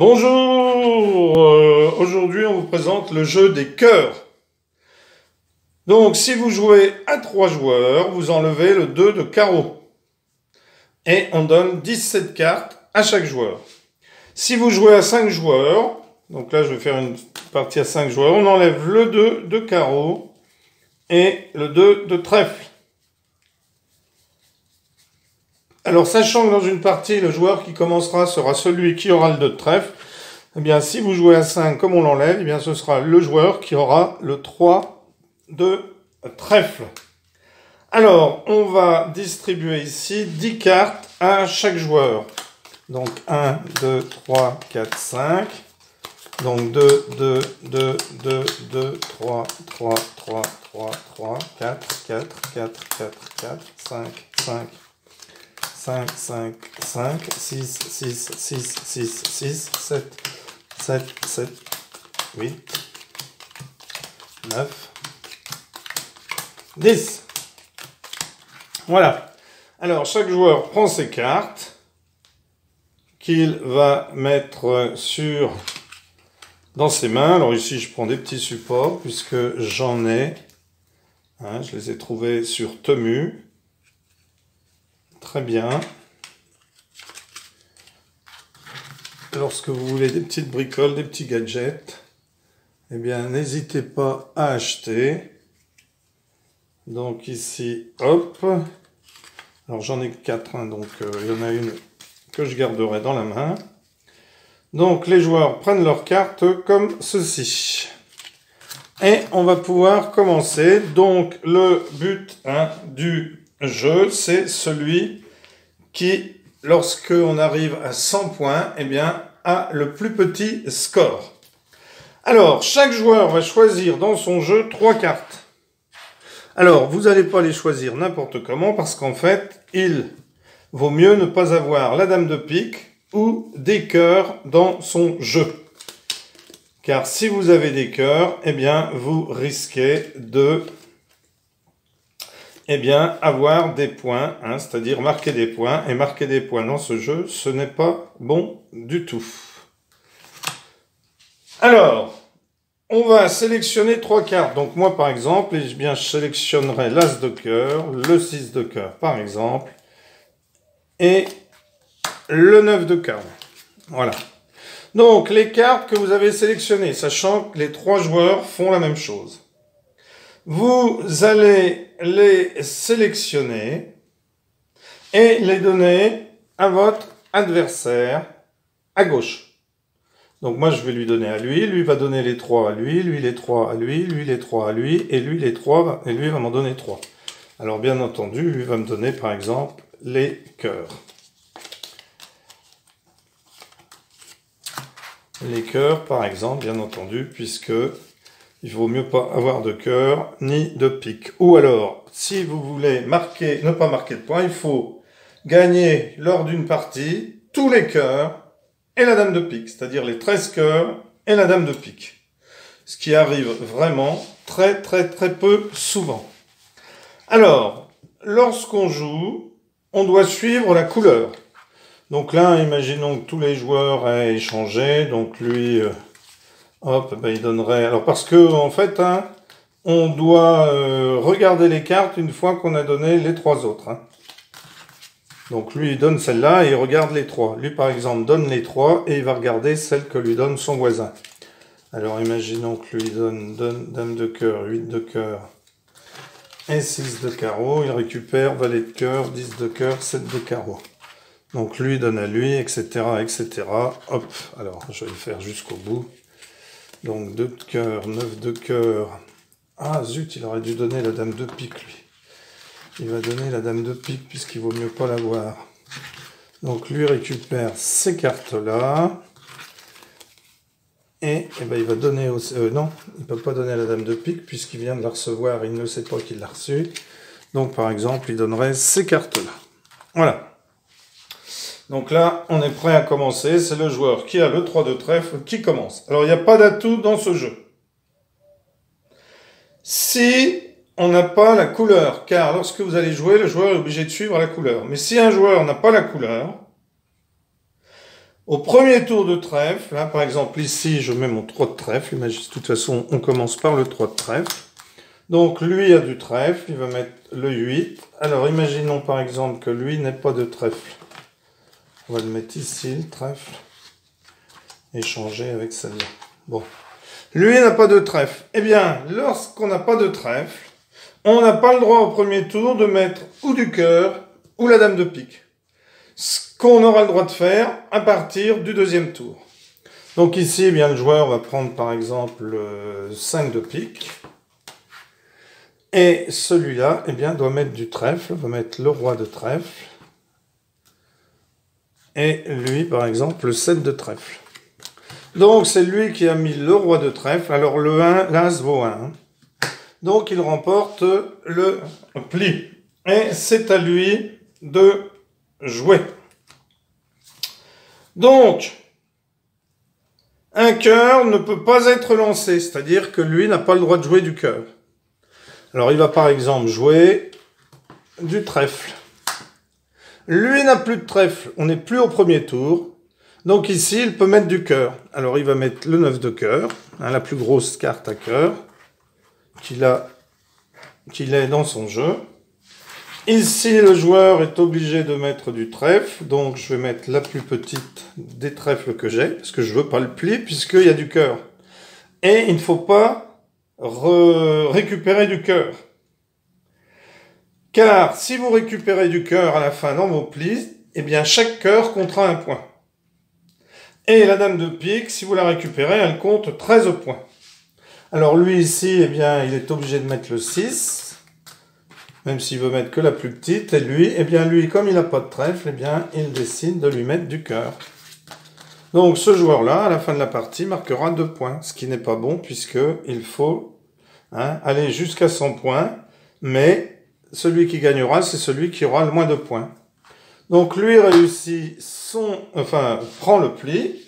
Bonjour, aujourd'hui on vous présente le jeu des cœurs. Donc si vous jouez à 3 joueurs, vous enlevez le 2 de carreau. Et on donne 17 cartes à chaque joueur. Si vous jouez à 5 joueurs, donc là je vais faire une partie à 5 joueurs, on enlève le 2 de carreau et le 2 de trèfle. Alors, sachant que dans une partie, le joueur qui commencera sera celui qui aura le 2 de trèfle, eh bien, si vous jouez à 5, comme on l'enlève, eh bien, ce sera le joueur qui aura le 3 de trèfle. Alors, on va distribuer ici 10 cartes à chaque joueur. Donc, 1, 2, 3, 4, 5. Donc, 2, 2, 2, 2, 2, 3, 3, 3, 3, 3, 4, 4, 4, 4, 4, 5, 5. 5, 5, 5, 6, 6, 6, 6, 6, 7, 7, 7, 8, 9, 10. Voilà. Alors, chaque joueur prend ses cartes qu'il va mettre dans ses mains. Alors ici, je prends des petits supports puisque j'en ai. Je les ai trouvés sur Temu. Très bien. Lorsque vous voulez des petites bricoles, des petits gadgets, eh bien, n'hésitez pas à acheter. Donc ici, hop. Alors j'en ai 4, donc il y en a une que je garderai dans la main. Donc les joueurs prennent leurs cartes comme ceci. Et on va pouvoir commencer. Donc le but du jeu, c'est celui qui, lorsqu'on arrive à 100 points, eh bien, a le plus petit score. Alors, chaque joueur va choisir dans son jeu 3 cartes. Alors, vous n'allez pas les choisir n'importe comment, parce qu'en fait, il vaut mieux ne pas avoir la dame de pique ou des cœurs dans son jeu. Car si vous avez des cœurs, eh bien, vous risquez de avoir des points, c'est-à-dire marquer des points. Et marquer des points dans ce jeu, ce n'est pas bon du tout. Alors, on va sélectionner 3 cartes. Donc moi, par exemple, je sélectionnerai l'As de cœur, le 6 de cœur, par exemple, et le 9 de carreau. Voilà. Donc, les cartes que vous avez sélectionnées, sachant que les 3 joueurs font la même chose. Vous allez les sélectionner et les donner à votre adversaire à gauche. Donc moi je vais lui donner à lui va donner les 3 à lui les 3 à lui les 3 à lui, et lui les 3, et lui va m'en donner 3. Alors bien entendu, lui va me donner par exemple les cœurs. Les cœurs par exemple, bien entendu, puisque il vaut mieux pas avoir de cœur ni de pique. Ou alors, si vous voulez ne pas marquer de points, il faut gagner lors d'une partie tous les cœurs et la dame de pique, c'est-à-dire les 13 cœurs et la dame de pique. Ce qui arrive vraiment très très très peu souvent. Alors, lorsqu'on joue, on doit suivre la couleur. Donc là, imaginons que tous les joueurs aient échangé, donc lui... hop, il donnerait... Alors parce que en fait, on doit regarder les cartes une fois qu'on a donné les 3 autres. Donc lui, il donne celle-là et il regarde les 3. Lui, par exemple, donne les 3 et il va regarder celle que lui donne son voisin. Alors imaginons que lui donne dame de cœur, 8 de cœur et 6 de carreau. Il récupère valet de cœur, 10 de cœur, 7 de carreau. Donc lui donne à lui, etc., etc. Hop, alors je vais le faire jusqu'au bout. Donc 2 de cœur, 9 de cœur. Ah zut, il aurait dû donner la dame de pique, lui. Il va donner la dame de pique puisqu'il vaut mieux pas l'avoir. Donc lui récupère ces cartes-là. Et il va donner... non, il ne peut pas donner la dame de pique puisqu'il vient de la recevoir et il ne sait pas qu'il l'a reçue. Donc par exemple, il donnerait ces cartes-là. Voilà. Donc là, on est prêt à commencer. C'est le joueur qui a le 3 de trèfle qui commence. Alors, il n'y a pas d'atout dans ce jeu. Si on n'a pas la couleur, car lorsque vous allez jouer, le joueur est obligé de suivre la couleur. Mais si un joueur n'a pas la couleur, Au premier tour de trèfle, là par exemple ici je mets mon 3 de trèfle, imagine, de toute façon on commence par le 3 de trèfle. Donc lui a du trèfle, il va mettre le 8. Alors imaginons par exemple que lui n'ait pas de trèfle. On va le mettre ici, le trèfle. Échanger avec celle-là. Bon. Lui n'a pas de trèfle. Eh bien, lorsqu'on n'a pas de trèfle, on n'a pas le droit au premier tour de mettre ou du cœur ou la dame de pique. Ce qu'on aura le droit de faire à partir du deuxième tour. Donc ici, eh bien, le joueur va prendre par exemple le 5 de pique. Et celui-là, eh bien, doit mettre du trèfle, va mettre le roi de trèfle. Et lui, par exemple, le 7 de trèfle. Donc c'est lui qui a mis le roi de trèfle. Alors le 1, l'as vaut 1. Donc il remporte le pli. Et c'est à lui de jouer. Donc, un cœur ne peut pas être lancé, c'est-à-dire que lui n'a pas le droit de jouer du cœur. Alors il va par exemple jouer du trèfle. Lui n'a plus de trèfle, on n'est plus au premier tour. Donc ici, il peut mettre du cœur. Alors il va mettre le 9 de cœur, hein, la plus grosse carte à cœur qu'il ait dans son jeu. Ici, le joueur est obligé de mettre du trèfle, donc je vais mettre la plus petite des trèfles que j'ai, parce que je ne veux pas le plier, puisqu'il y a du cœur. Et il ne faut pas récupérer du cœur. Car si vous récupérez du cœur à la fin dans vos plis, eh bien chaque cœur comptera un point. Et la dame de pique, si vous la récupérez, elle compte 13 points. Alors lui ici, eh bien, il est obligé de mettre le 6, même s'il veut mettre que la plus petite. Et lui, eh bien, lui, comme il n'a pas de trèfle, eh bien, il décide de lui mettre du cœur. Donc ce joueur-là, à la fin de la partie, marquera 2 points, ce qui n'est pas bon, puisqu'il faut aller jusqu'à 100 points, mais celui qui gagnera, c'est celui qui aura le moins de points. Donc lui réussit prend le pli.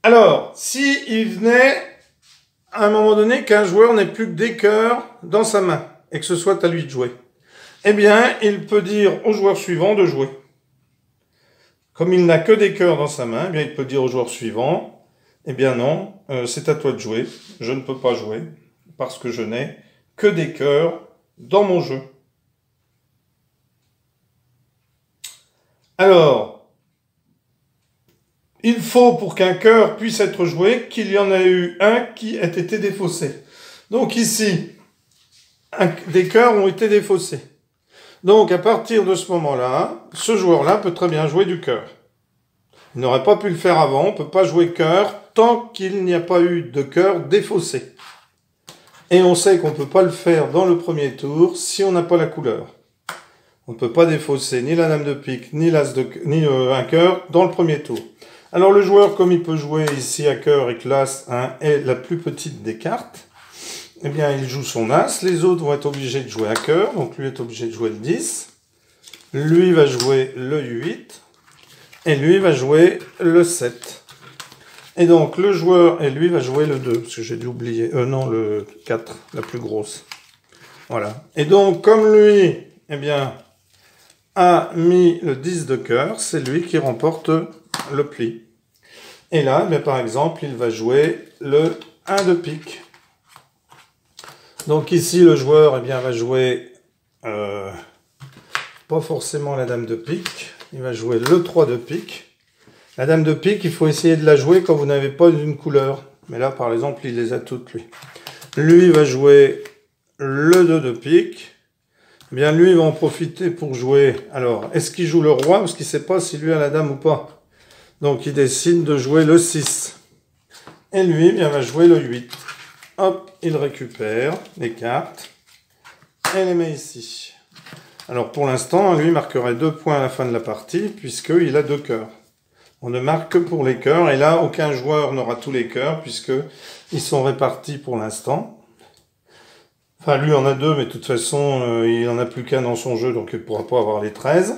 Alors, si il venait à un moment donné qu'un joueur n'ait plus que des cœurs dans sa main et que ce soit à lui de jouer, eh bien, il peut dire au joueur suivant de jouer. Comme il n'a que des cœurs dans sa main, eh bien, il peut dire au joueur suivant, eh bien non, c'est à toi de jouer, je ne peux pas jouer parce que je n'ai que des cœurs dans mon jeu. Alors, il faut pour qu'un cœur puisse être joué qu'il y en ait eu un qui ait été défaussé. Donc ici, des cœurs ont été défaussés. Donc à partir de ce moment-là, ce joueur-là peut très bien jouer du cœur. Il n'aurait pas pu le faire avant, on ne peut pas jouer cœur tant qu'il n'y a pas eu de cœur défaussé. Et on sait qu'on ne peut pas le faire dans le premier tour si on n'a pas la couleur. On ne peut pas défausser ni la dame de pique, ni un cœur dans le premier tour. Alors le joueur, comme il peut jouer ici à cœur et que l'as est la plus petite des cartes, eh bien il joue son as. Les autres vont être obligés de jouer à cœur, donc lui est obligé de jouer le 10. Lui va jouer le 8. Et lui va jouer le 7. Et donc le joueur, et lui va jouer le 2, parce que j'ai dû oublier, non, le 4, la plus grosse. Voilà. Et donc comme lui, eh bien, a mis le 10 de cœur, c'est lui qui remporte le pli. Et là, bien, par exemple, il va jouer le 1 de pique. Donc ici, le joueur eh bien, va jouer pas forcément la dame de pique, il va jouer le 3 de pique. La dame de pique, il faut essayer de la jouer quand vous n'avez pas d'une couleur. Mais là, par exemple, il les a toutes, lui. Lui va jouer le 2 de pique. Eh bien, lui, il va en profiter pour jouer. Alors, est-ce qu'il joue le roi parce qu'il ne sait pas si lui a la dame ou pas. Donc, il décide de jouer le 6. Et lui, eh bien, va jouer le 8. Hop, il récupère les cartes et les met ici. Alors, pour l'instant, lui marquerait 2 points à la fin de la partie puisqu'il a 2 cœurs. On ne marque que pour les cœurs. Et là, aucun joueur n'aura tous les cœurs puisqu'ils sont répartis pour l'instant. Enfin, lui en a 2, mais de toute façon, il n'en a plus qu'un dans son jeu, donc il ne pourra pas avoir les 13.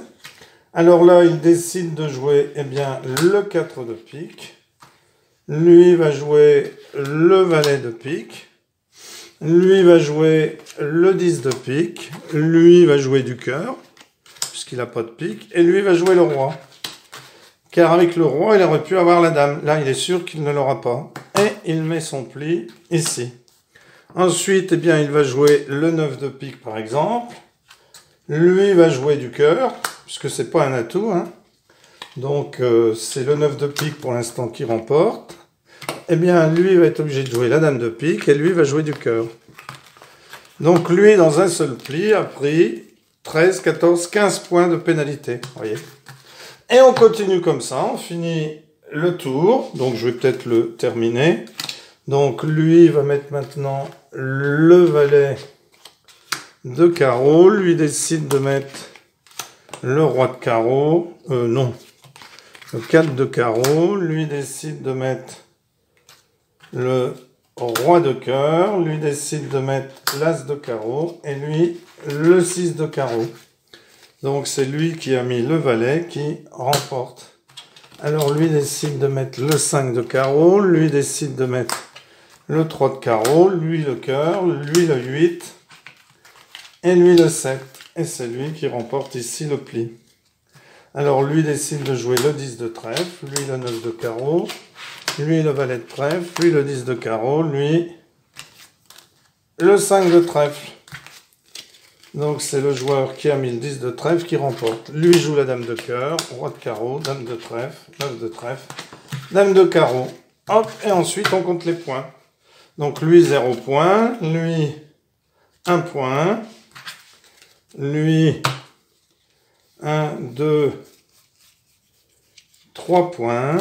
Alors là, il décide de jouer, eh bien, le 4 de pique. Lui va jouer le valet de pique. Lui va jouer le 10 de pique. Lui va jouer du cœur, puisqu'il n'a pas de pique. Et lui va jouer le roi. car avec le roi, il aurait pu avoir la dame. Là, il est sûr qu'il ne l'aura pas. Et il met son pli ici. Ensuite, eh bien, il va jouer le 9 de pique, par exemple. Lui va jouer du cœur, puisque c'est pas un atout, hein. Donc, c'est le 9 de pique pour l'instant qui remporte. Eh bien, lui va être obligé de jouer la dame de pique, et lui va jouer du cœur. Donc, lui, dans un seul pli, a pris 13, 14, 15 points de pénalité, voyez. Et on continue comme ça, on finit le tour. Donc, je vais peut-être le terminer. Donc, lui va mettre maintenant le valet de carreau. Lui décide de mettre le roi de carreau. Non. Le 4 de carreau. Lui décide de mettre le roi de cœur. Lui décide de mettre l'as de carreau. Et lui, le 6 de carreau. Donc, c'est lui qui a mis le valet qui remporte. Alors, lui décide de mettre le 5 de carreau. Lui décide de mettre le 3 de carreau. Lui, le cœur. Lui, le 8. Et lui, le 7. Et c'est lui qui remporte ici le pli. Alors, lui décide de jouer le 10 de trèfle. Lui, le 9 de carreau. Lui, le valet de trèfle. Lui, le 10 de carreau. Lui, le 5 de trèfle. Donc, c'est le joueur qui a mis le 10 de trèfle qui remporte. Lui joue la dame de cœur, roi de carreau, dame de trèfle, 9 de trèfle, dame de carreau. Hop, et ensuite, on compte les points. Donc, lui, 0 point. Lui, 1 point. Lui, 1, 2, 3 points.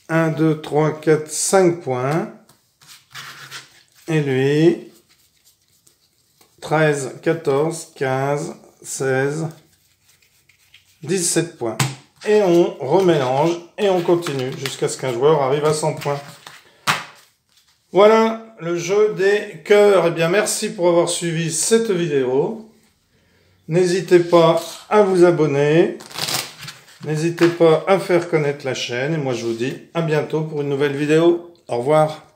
1, 2, 3, 4, 5 points. Et lui, 13, 14, 15, 16, 17 points. Et on remélange et on continue jusqu'à ce qu'un joueur arrive à 100 points. Voilà le jeu des cœurs. Eh bien, merci pour avoir suivi cette vidéo. N'hésitez pas à vous abonner. N'hésitez pas à faire connaître la chaîne. Et moi, je vous dis à bientôt pour une nouvelle vidéo. Au revoir.